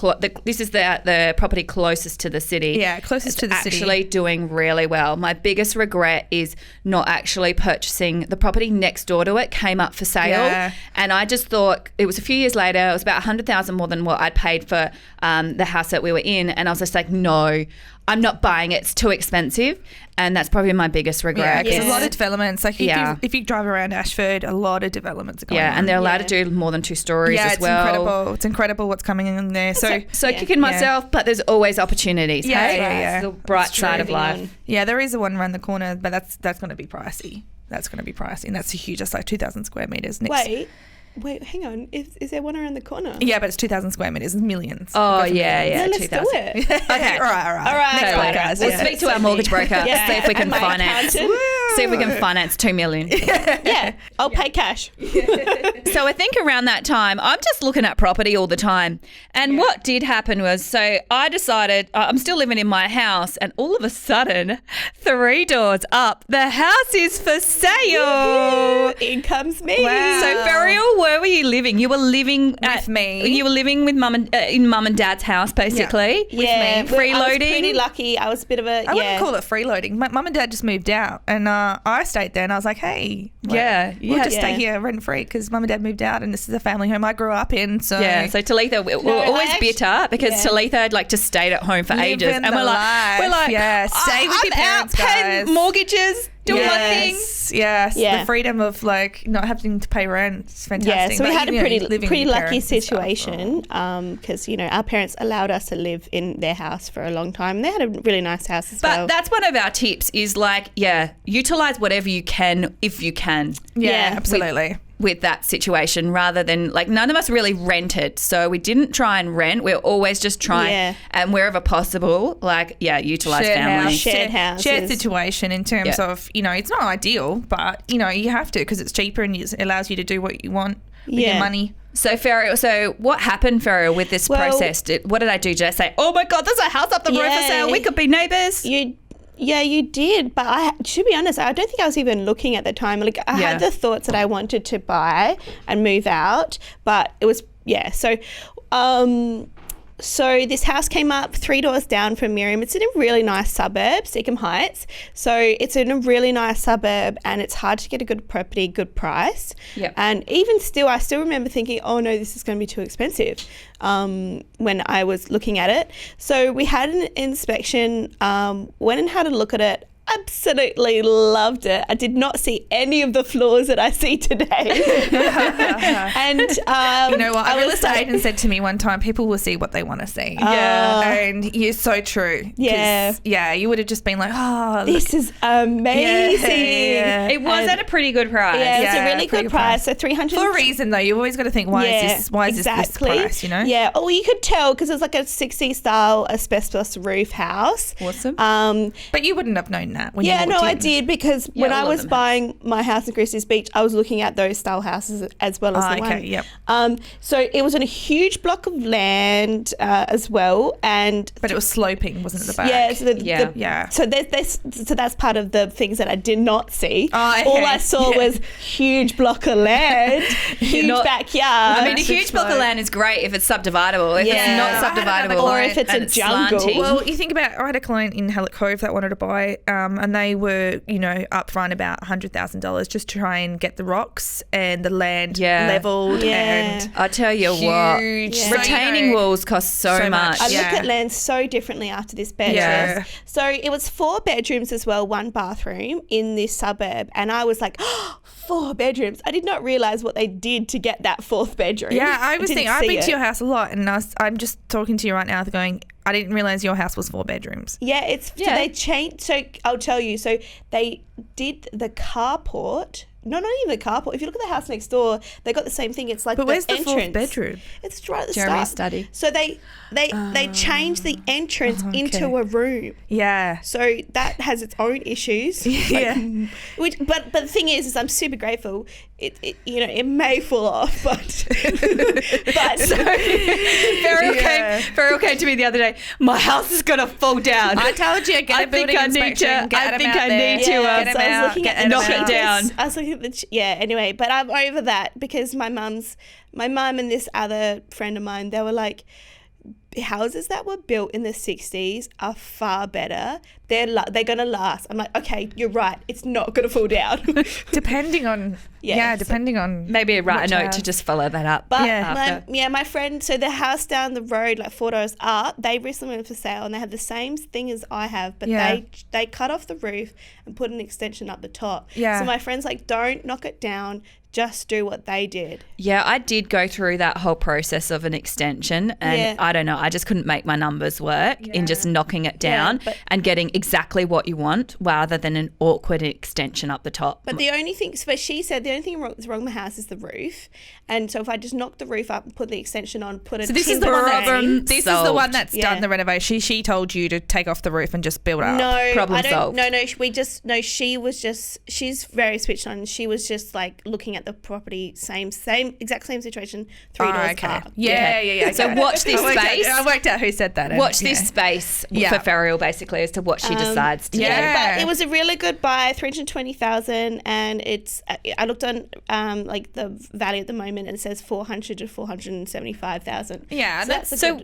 [SPEAKER 1] this is the property closest to the city.
[SPEAKER 3] Yeah, closest to the city.
[SPEAKER 1] Actually doing really well. My biggest regret is not actually purchasing the property next door to it. Came up for sale, and I just thought it was a few years later. It was about $100,000 more than what I'd paid for the house that we were in, and I was just like, no, I'm not buying it. It's too expensive. And that's probably my biggest regret.
[SPEAKER 3] There's a lot of developments. Like if you drive around Ashford, a lot of developments are going on.
[SPEAKER 1] And they're allowed to do more than 2 stories as well.
[SPEAKER 3] Yeah, it's incredible. It's incredible what's coming in there. So
[SPEAKER 1] kicking myself, but there's always opportunities.
[SPEAKER 3] Yeah,
[SPEAKER 1] hey?
[SPEAKER 3] yeah.
[SPEAKER 1] It's the bright side of life.
[SPEAKER 3] Yeah, there is the one around the corner, but that's going to be pricey. And that's huge. That's like 2,000 square meters.
[SPEAKER 2] Wait, hang on. Is there one around the corner?
[SPEAKER 3] Yeah, but it's 2,000 square meters. It's millions.
[SPEAKER 1] Oh, yeah.
[SPEAKER 2] Let's do it.
[SPEAKER 1] Okay.
[SPEAKER 3] All right.
[SPEAKER 2] Next
[SPEAKER 1] Totally.
[SPEAKER 2] podcast.
[SPEAKER 1] We'll speak to our mortgage broker, see if we can finance. See if we can finance $2 million.
[SPEAKER 2] Yeah, I'll pay cash.
[SPEAKER 1] So I think around that time, I'm just looking at property all the time. And what did happen was, so I decided, I'm still living in my house, and all of a sudden, 3 doors up, the house is for sale.
[SPEAKER 2] In comes me.
[SPEAKER 3] Wow.
[SPEAKER 1] So Ferial, where were you living? You were living
[SPEAKER 3] with me.
[SPEAKER 1] You were living with in mum and dad's house, basically.
[SPEAKER 2] Yeah,
[SPEAKER 1] with me. Freeloading.
[SPEAKER 2] I was pretty lucky. I was a bit of a
[SPEAKER 3] I wouldn't call it freeloading. My mum and dad just moved out, and I stayed there, and I was like, hey, we'll just stay here rent free because mum and dad moved out, and this is a family home I grew up in. So
[SPEAKER 1] so Talitha, we're always bitter because Talitha had like just stayed at home for ages, and we're like,
[SPEAKER 3] stay with your parents, guys.
[SPEAKER 1] Mortgages. Do my thing.
[SPEAKER 3] Yes. The freedom of like not having to pay rent is fantastic.
[SPEAKER 2] Yeah, so we had a pretty lucky
[SPEAKER 3] situation
[SPEAKER 2] situation because, you know, our parents allowed us to live in their house for a long time. They had a really nice house as well.
[SPEAKER 1] But that's one of our tips is like, utilize whatever you can if you can.
[SPEAKER 3] Yeah, absolutely.
[SPEAKER 1] With that situation rather than like none of us really rented, so we didn't try and rent. We're always just trying and wherever possible utilize family,
[SPEAKER 2] shared houses,
[SPEAKER 3] shared situation in terms of, you know, it's not ideal, but you know you have to because it's cheaper and it allows you to do what you want with your money.
[SPEAKER 1] So Ferial, what happened, Ferial, with this process? What did I do? Did I say, oh my God, there's a house up the road for sale, we could be neighbours?
[SPEAKER 2] You did, but to be honest, I don't think I was even looking at the time. Like I had the thoughts that I wanted to buy and move out, but it was So this house came up 3 doors down from Miriam. It's in a really nice suburb, Seacombe Heights. So it's in a really nice suburb and it's hard to get a good property, good price.
[SPEAKER 1] Yep.
[SPEAKER 2] And even still, I still remember thinking, oh no, this is going to be too expensive when I was looking at it. So we had an inspection, went and had a look at it. Absolutely loved it. I did not see any of the flaws that I see today. And
[SPEAKER 3] you know what? A real estate agent said to me one time, people will see what they want to see. And you're so true.
[SPEAKER 2] Yeah.
[SPEAKER 3] You would have just been like, oh,
[SPEAKER 2] this is amazing.
[SPEAKER 1] It was at a pretty good price.
[SPEAKER 2] Yeah, it was a really good price. So 300
[SPEAKER 3] for a reason though. You've always got to think, why is this price, you know?
[SPEAKER 2] Yeah. Oh, you could tell because it was like a 60s style asbestos roof house.
[SPEAKER 1] Awesome.
[SPEAKER 3] But you wouldn't have known that when you walked in.
[SPEAKER 2] I did because when I was buying my house in Christie's Beach, I was looking at those style houses as well as the one.
[SPEAKER 3] Yep.
[SPEAKER 2] So it was on a huge block of land as well, but
[SPEAKER 3] it was sloping, wasn't it? The back.
[SPEAKER 2] So that's part of the things that I did not see.
[SPEAKER 3] Oh, okay.
[SPEAKER 2] All I saw was huge block of land, huge backyard.
[SPEAKER 1] I mean, a huge block of land is great if it's subdividable. If it's not subdividable,
[SPEAKER 2] or if it's a jungle.
[SPEAKER 1] Slanting.
[SPEAKER 3] Well, you think about, I had a client in Hallett Cove that wanted to buy, and they were, you know, upfront about $100,000 just to try and get the rocks and the land leveled. And
[SPEAKER 1] I tell you what, retaining walls cost so much.
[SPEAKER 2] I look at land so differently after this purchase. Yeah. So it was 4 bedrooms as well, 1 bathroom in this suburb, and I was like, 4 bedrooms. I did not realise what they did to get that 4th bedroom.
[SPEAKER 3] Yeah, I was thinking, I've been to your house a lot, and I'm just talking to you right now going, I didn't realise your house was 4 bedrooms.
[SPEAKER 2] Yeah, so they changed. So I'll tell you. So they did the carport not even the carport. If you look at the house next door, they got the same thing. It's like
[SPEAKER 3] But where's the
[SPEAKER 2] entrance.
[SPEAKER 3] fourth bedroom?
[SPEAKER 2] It's right at the
[SPEAKER 1] Jeremy's
[SPEAKER 2] start.
[SPEAKER 1] study.
[SPEAKER 2] So they changed the entrance into a room.
[SPEAKER 3] Yeah.
[SPEAKER 2] So that has its own issues.
[SPEAKER 3] Yeah.
[SPEAKER 2] But the thing is I'm super grateful. It may fall off, but
[SPEAKER 1] Beryl came to me the other day. My house is gonna fall down.
[SPEAKER 3] I told you, get a building inspection.
[SPEAKER 1] I think I need to
[SPEAKER 3] get them out,
[SPEAKER 1] knock it down.
[SPEAKER 2] I was looking at the anyway, but I'm over that because my mum and this other friend of mine, they were like, houses that were built in the 60s are far better. They're going to last. I'm like, okay, you're right. It's not going to fall down.
[SPEAKER 3] Depending on, depending on.
[SPEAKER 1] Maybe write a note
[SPEAKER 3] house.
[SPEAKER 1] to just follow that up.
[SPEAKER 2] But
[SPEAKER 1] after.
[SPEAKER 2] my friend, so the house down the road, like 4 doors up, they recently went for sale and they have the same thing as I have, but they cut off the roof and put an extension up the top.
[SPEAKER 3] Yeah.
[SPEAKER 2] So my friend's like, don't knock it down. Just do what they did.
[SPEAKER 1] Yeah, I did go through that whole process of an extension and I don't know, I just couldn't make my numbers work in just knocking it down and getting exactly what you want rather than an awkward extension up the top.
[SPEAKER 2] But the only thing, but she said the only thing that's wrong with my house is the roof. And so if I just knock the roof up and put the extension on, put a
[SPEAKER 3] So this is the
[SPEAKER 2] timber
[SPEAKER 3] one
[SPEAKER 2] frame-
[SPEAKER 3] this is the one that's done the renovation. She told you to take off the roof and just build up.
[SPEAKER 2] No,
[SPEAKER 1] Problem
[SPEAKER 2] I don't.
[SPEAKER 1] solved.
[SPEAKER 2] She was just. She's very switched on. She was just like looking at the property, exact same situation. 3 doors up.
[SPEAKER 3] Yeah.
[SPEAKER 1] So watch this space.
[SPEAKER 3] I worked out who said that.
[SPEAKER 1] Watch this space for Ferial basically as to what she decides to do.
[SPEAKER 2] But it was a really good buy, 320,000, and it's. I looked on like the value at the moment, and it says 400 to 475,000.
[SPEAKER 3] Yeah,
[SPEAKER 2] so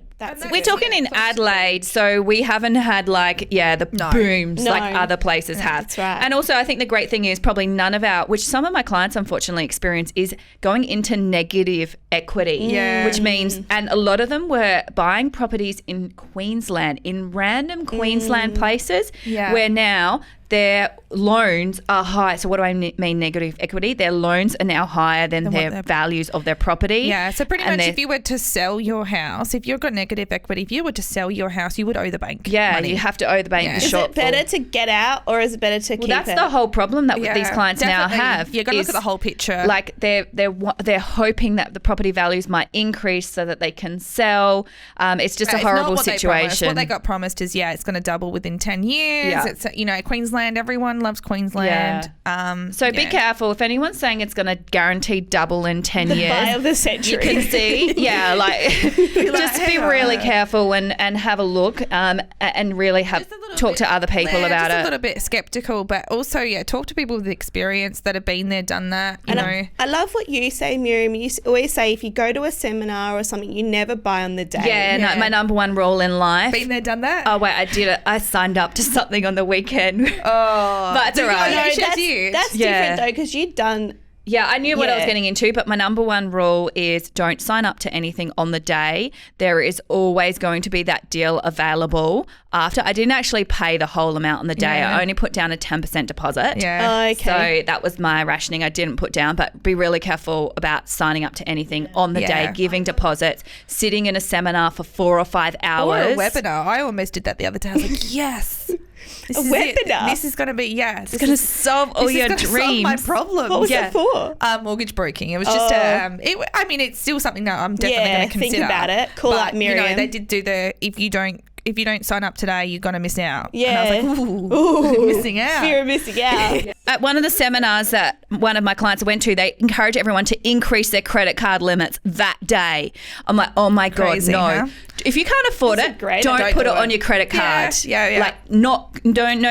[SPEAKER 1] We're talking in Adelaide, so we haven't had the booms
[SPEAKER 2] No.
[SPEAKER 1] like other places have.
[SPEAKER 2] That's right.
[SPEAKER 1] And also I think the great thing is probably none of which some of my clients unfortunately experience is going into negative equity.
[SPEAKER 3] Yeah.
[SPEAKER 1] Which means, and a lot of them were buying properties in Queensland, in random Queensland places where now their loans are high. So what do I mean negative equity? Their loans are now higher than their values of their property.
[SPEAKER 3] Yeah, so pretty much if you were to sell your house, if you've got negative equity, if you were to sell your house, you would owe the bank money.
[SPEAKER 1] You have to owe the bank the
[SPEAKER 2] Is
[SPEAKER 1] shortfall.
[SPEAKER 2] it better to get out or is it better to keep it?
[SPEAKER 1] That's the whole problem that these clients now have.
[SPEAKER 3] You've got to look at the whole picture.
[SPEAKER 1] Like they're hoping that the property values might increase so that they can sell. It's just a horrible situation.
[SPEAKER 3] What they got promised is it's going to double within 10 years.
[SPEAKER 1] Yeah.
[SPEAKER 3] It's Queensland. Everyone loves Queensland.
[SPEAKER 1] So be careful. If anyone's saying it's going to guarantee double in 10 years.
[SPEAKER 2] Buy of the century.
[SPEAKER 1] You can see. Just be really careful and have a look and really talk to other people about
[SPEAKER 3] just
[SPEAKER 1] it.
[SPEAKER 3] a little bit skeptical, but also, talk to people with experience that have been there, done that, you know.
[SPEAKER 2] I love what you say, Miriam. You always say if you go to a seminar or something, you never buy on the day.
[SPEAKER 1] Yeah. No, my number one rule in life.
[SPEAKER 3] Been there, done that?
[SPEAKER 1] Oh, wait, I did it. I signed up to something on the weekend.
[SPEAKER 3] Oh.
[SPEAKER 1] But it's all right.
[SPEAKER 2] No, that's different though, because you'd done.
[SPEAKER 1] Yeah, I knew what I was getting into, but my number one rule is don't sign up to anything on the day. There is always going to be that deal available after. I didn't actually pay the whole amount on the day. I only put down a 10% deposit.
[SPEAKER 3] Yeah.
[SPEAKER 2] Okay.
[SPEAKER 1] So that was my rationing. I didn't put down, but be really careful about signing up to anything on the day, giving deposits, sitting in a seminar for 4 or 5 hours.
[SPEAKER 3] Or a webinar. I almost did that the other day. I was like, yes.
[SPEAKER 2] A webinar?
[SPEAKER 3] This is going to be,
[SPEAKER 1] It's going to solve all your dreams.
[SPEAKER 3] Solve my problems.
[SPEAKER 2] What was it for?
[SPEAKER 3] Mortgage broking. It was just it's still something that I'm definitely going to consider.
[SPEAKER 2] Think about it. Call up Miriam.
[SPEAKER 3] They did do if you don't sign up today, you're going to miss out.
[SPEAKER 2] Yeah.
[SPEAKER 3] And I was like, ooh. Missing out.
[SPEAKER 2] Fear of missing out.
[SPEAKER 1] At one of the seminars that one of my clients went to, they encourage everyone to increase their credit card limits that day. I'm like, oh my
[SPEAKER 3] Crazy,
[SPEAKER 1] God, no.
[SPEAKER 3] huh?
[SPEAKER 1] If you can't afford
[SPEAKER 2] That's
[SPEAKER 1] it,
[SPEAKER 2] great.
[SPEAKER 1] don't
[SPEAKER 2] Don't
[SPEAKER 1] put
[SPEAKER 3] do
[SPEAKER 1] it on
[SPEAKER 3] it.
[SPEAKER 1] your credit card.
[SPEAKER 3] Yeah.
[SPEAKER 1] Like, no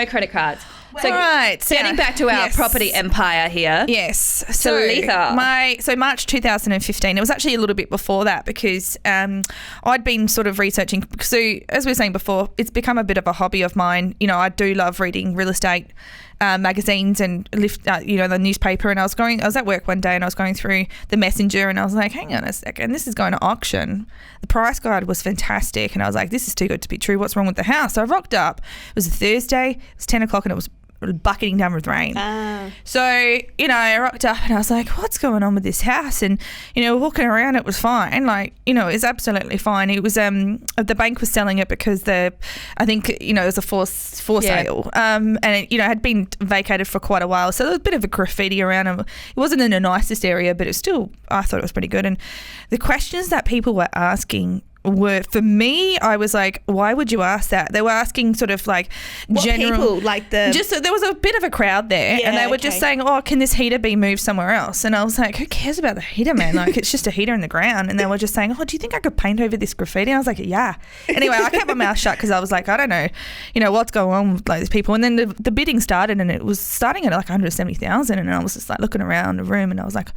[SPEAKER 1] credit cards. So
[SPEAKER 3] right.
[SPEAKER 1] getting back to our property empire here.
[SPEAKER 3] Yes. So
[SPEAKER 1] Letha.
[SPEAKER 3] March 2015. It was actually a little bit before that because I'd been sort of researching. So as we were saying before, it's become a bit of a hobby of mine. You know, I do love reading real estate magazines and the newspaper. And I was at work one day and I was going through the Messenger and I was like, hang on a second, this is going to auction. The price guide was fantastic, and I was like, this is too good to be true. What's wrong with the house? So I rocked up. It was a Thursday. It was 10 o'clock and it was bucketing down with rain. So, I rocked up and I was like, what's going on with this house? And, walking around, it was fine. Like, it was absolutely fine. It was, the bank was selling it because it was a for sale. And it, had been vacated for quite a while. So there was a bit of a graffiti around it. It wasn't in the nicest area, but I thought it was pretty good. And the questions that people were asking were, for me, I was like, why would you ask that? They were asking sort of like
[SPEAKER 2] what
[SPEAKER 3] general
[SPEAKER 2] people, like
[SPEAKER 3] there was a bit of a crowd there, and they were just saying, oh, can this heater be moved somewhere else? And I was like, who cares about the heater, man? Like, it's just a heater in the ground. And they were just saying, oh, do you think I could paint over this graffiti? And I was like, yeah. Anyway, I kept my mouth shut because I was like, I don't know, what's going on with like these people. And then the bidding started, and it was starting at like 170,000, and I was just like looking around the room, and I was like,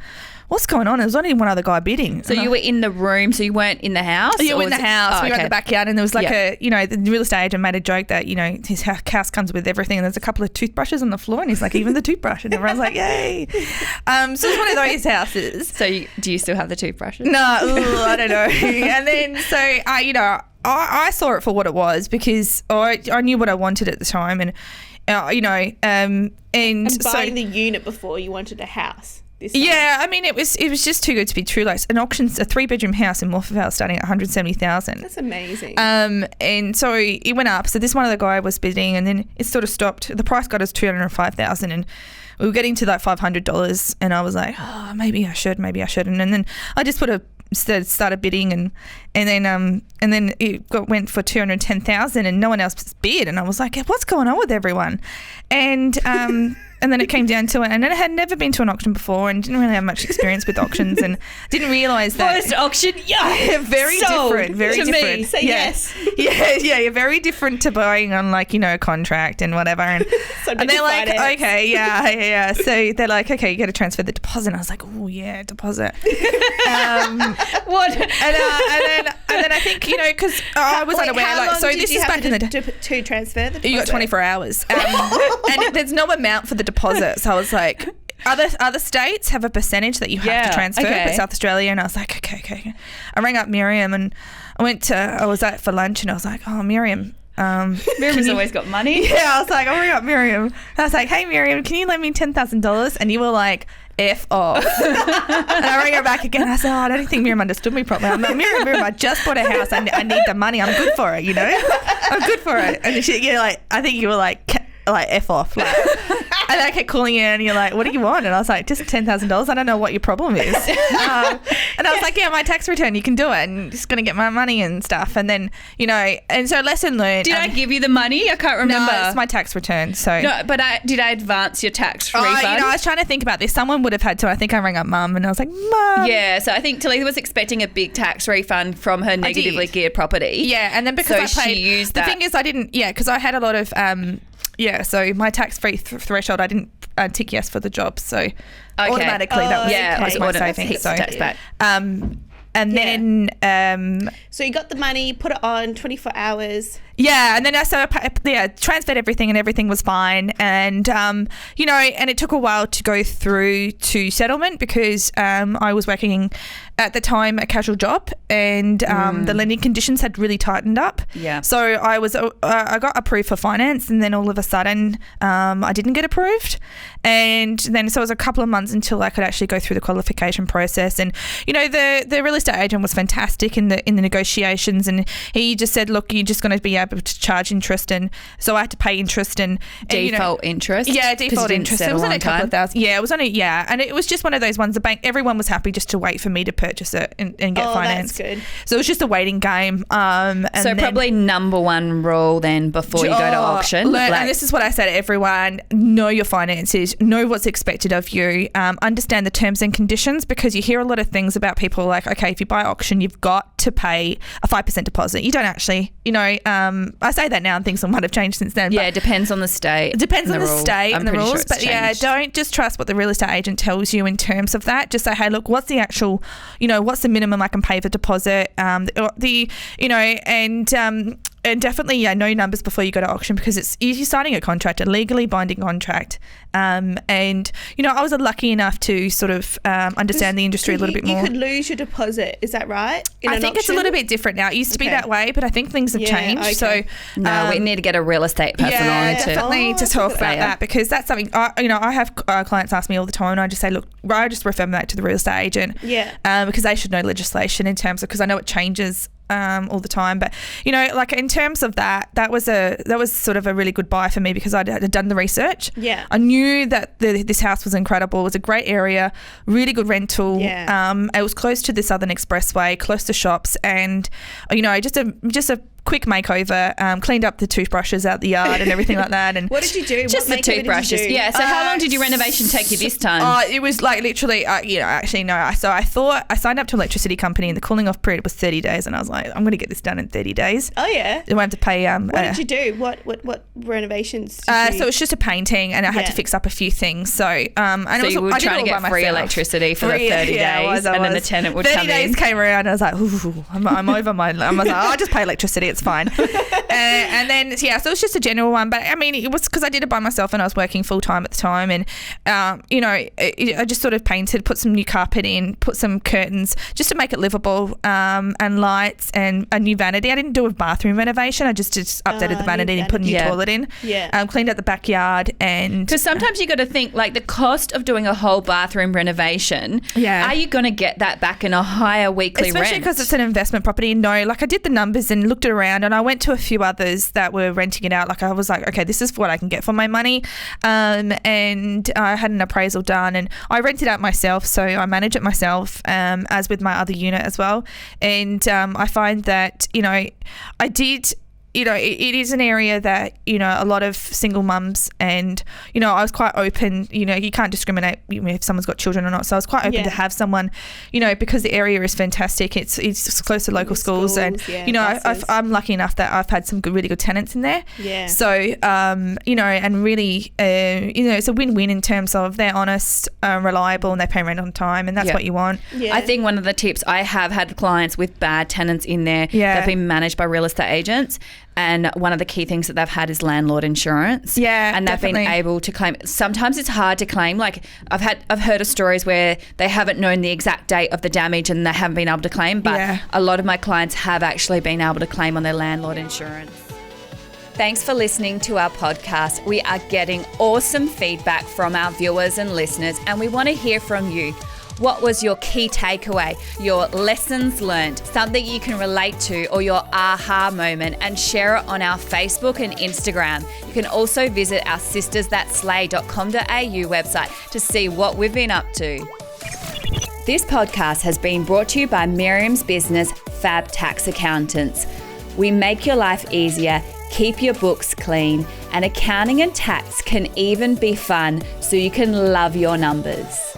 [SPEAKER 3] what's going on? There was only one other guy bidding.
[SPEAKER 1] So you were in the room, so you weren't in the house?
[SPEAKER 3] You were in the house. We were in the backyard, and there was like the real estate agent made a joke that, his house comes with everything, and there's a couple of toothbrushes on the floor, and he's like, even the toothbrush, and everyone's like, yay. So it's one of those houses.
[SPEAKER 1] So do you still have the toothbrushes?
[SPEAKER 3] No, I don't know. And then, so I saw it for what it was, because I knew what I wanted at the time, and and
[SPEAKER 2] buying the unit before you wanted a house.
[SPEAKER 3] Yeah, I mean, it was just too good to be true. Like, an auction's a 3-bedroom house in Morphettvale starting at 170,000.
[SPEAKER 2] That's amazing.
[SPEAKER 3] And so it went up. So this one other guy was bidding, and then it sort of stopped. The price got us 205,000, and we were getting to like $500, and I was like, oh, maybe I should, maybe I shouldn't. And then I just started bidding, and then it went for 210,000, and no one else bid, and I was like, what's going on with everyone? And then it came down to it, and I had never been to an auction before, and didn't really have much experience with auctions, and didn't realise that
[SPEAKER 1] first auction,
[SPEAKER 3] very different, very
[SPEAKER 2] to
[SPEAKER 3] different.
[SPEAKER 2] Me, say yes.
[SPEAKER 3] Yeah, very different to buying on like a contract and whatever, and they're like, okay, yeah. So they're like, okay, you got to transfer the deposit. And I was like, oh yeah, deposit.
[SPEAKER 1] What?
[SPEAKER 3] And then I think because I was unaware. Like, so this is back in the day
[SPEAKER 2] to transfer the deposit.
[SPEAKER 3] You got 24 hours, and there's no amount for the deposit. So I was like, other states have a percentage that you have to transfer, but South Australia, and I was like, okay. I rang up Miriam, and I was out for lunch, and I was like, oh, Miriam.
[SPEAKER 1] Miriam's always got money.
[SPEAKER 3] Yeah, I was like, I'll ring up Miriam. And I was like, hey, Miriam, can you lend me $10,000? And you were like, F off. And I rang her back again. I said, I don't think Miriam understood me properly. I'm like, Miriam, I just bought a house. I need the money. I'm good for it, I'm good for it. And I think you were like F off. And I kept calling you, and you're like, what do you want? And I was like, just $10,000. I don't know what your problem is. And I was like, yeah, my tax return, you can do it. And I'm just going to get my money and stuff. And then, and so lesson learned.
[SPEAKER 1] Did I give you the money? I can't remember.
[SPEAKER 3] No, it's my tax return. So
[SPEAKER 1] no, but did I advance your tax refund?
[SPEAKER 3] I was trying to think about this. Someone would have had to. I think I rang up Mum, and I was like, Mum.
[SPEAKER 1] Yeah, so I think Talitha was expecting a big tax refund from her negatively geared property.
[SPEAKER 3] Yeah, and then because
[SPEAKER 1] I paid, she used that.
[SPEAKER 3] The thing is, I didn't. Yeah, because I had a lot of. So my tax-free threshold, I didn't tick yes for the job, so automatically that was my savings. So
[SPEAKER 1] tax back.
[SPEAKER 3] And then
[SPEAKER 2] so you got the money, put it on 24 hours.
[SPEAKER 3] Yeah, and then I transferred everything, and everything was fine. And and it took a while to go through to settlement, because I was working at the time a casual job, and the lending conditions had really tightened up.
[SPEAKER 1] Yeah.
[SPEAKER 3] So I got approved for finance, and then all of a sudden I didn't get approved, and then so it was a couple of months until I could actually go through the qualification process. And the real estate agent was fantastic in the negotiations, and he just said, look, you're just going to be able to charge interest, and so I had to pay interest and
[SPEAKER 1] default interest.
[SPEAKER 3] Yeah, default interest. It was only a couple of thousand. Yeah, it was only and it was just one of those ones. The bank, everyone was happy just to wait for me to purchase it and get finance.
[SPEAKER 2] That's good.
[SPEAKER 3] So it was just a waiting game.
[SPEAKER 1] So probably number one rule then before you go to auction.
[SPEAKER 3] And this is what I say to everyone: know your finances, know what's expected of you, understand the terms and conditions, because you hear a lot of things about people like, okay, if you buy auction, you've got to pay a 5% deposit. You don't actually, I say that now and things might have changed since then.
[SPEAKER 1] Yeah, it depends on the state.
[SPEAKER 3] It depends on the state and the rules.
[SPEAKER 1] Sure,
[SPEAKER 3] but yeah, don't just trust what the real estate agent tells you in terms of that. Just say, hey, look, what's the actual, what's the minimum I can pay for deposit? And definitely, know numbers before you go to auction, because you're signing a contract, a legally binding contract. And, I was lucky enough to sort of understand the industry a little bit more.
[SPEAKER 2] You could lose your deposit, is that right?
[SPEAKER 3] I think it's a little bit different now. It used to be that way, but I think things have changed.
[SPEAKER 2] Okay.
[SPEAKER 3] So
[SPEAKER 1] we need to get a real estate person on
[SPEAKER 3] to talk about that, because that's something, I have clients ask me all the time, and I just say, look, I just refer them back to the real estate agent.
[SPEAKER 2] Yeah.
[SPEAKER 3] Because they should know legislation in terms of, because I know it changes all the time, but in terms of that was sort of a really good buy for me, because I'd done the research.
[SPEAKER 2] Yeah,
[SPEAKER 3] I knew that this house was incredible. It was a great area, really good rental. It was close to the Southern Expressway, close to shops, and just a quick makeover, cleaned up the toothbrushes out the yard and everything like that. And
[SPEAKER 2] what did you do?
[SPEAKER 1] Just the toothbrushes. Yeah. So how long did your renovation take you this time?
[SPEAKER 3] It was literally, actually no. So I thought, I signed up to an electricity company, and the cooling off period was 30 days, and I was like, I'm going to get this done in 30 days.
[SPEAKER 2] Oh yeah.
[SPEAKER 3] I won't have to pay.
[SPEAKER 2] What did you do? What renovations?
[SPEAKER 3] So it was just a painting, and I had to fix up a few things. So
[SPEAKER 1] you were trying to get free electricity for the 30 days, and then the tenant would come in. 30
[SPEAKER 3] days came around, and I was like, ooh, I'm over my. I was like, I'll just pay electricity. It's fine. And then so it was just a general one, but I mean, it was because I did it by myself and I was working full time at the time, and I just sort of painted, put some new carpet in, put some curtains just to make it livable, and lights, and a new vanity. I didn't do a bathroom renovation. I just updated the vanity and put a new toilet in. Cleaned out the backyard, and
[SPEAKER 1] because sometimes you got to think, like, the cost of doing a whole bathroom renovation. Are you going to get that back in a higher weekly rent?
[SPEAKER 3] Especially because it's an investment property. No, I did the numbers and looked it around, and I went to a few others that were renting it out. I was like, okay, this is what I can get for my money. And I had an appraisal done, and I rented out myself, so I manage it myself, as with my other unit as well. And I find that, I did... it is an area that, a lot of single mums, and, I was quite open, you can't discriminate if someone's got children or not. So I was quite open to have someone, because the area is fantastic. It's close to local schools, and, I'm lucky enough that I've had some really good tenants in there.
[SPEAKER 2] Yeah.
[SPEAKER 3] So, and really, it's a win-win in terms of they're honest, reliable, and they pay rent on time, and that's what you want.
[SPEAKER 1] Yeah. I think one of the tips, I have had clients with bad tenants in there that have been managed by real estate agents. And one of the key things that they've had is landlord insurance.
[SPEAKER 3] Yeah,
[SPEAKER 1] and they've
[SPEAKER 3] definitely
[SPEAKER 1] been able to claim. Sometimes it's hard to claim. Like I've heard of stories where they haven't known the exact date of the damage and they haven't been able to claim. But a lot of my clients have actually been able to claim on their landlord insurance. Thanks for listening to our podcast. We are getting awesome feedback from our viewers and listeners, and we want to hear from you. What was your key takeaway, your lessons learned, something you can relate to, or your aha moment, and share it on our Facebook and Instagram. You can also visit our sistersthatslay.com.au website to see what we've been up to. This podcast has been brought to you by Miriam's business, Fab Tax Accountants. We make your life easier, keep your books clean, and accounting and tax can even be fun so you can love your numbers.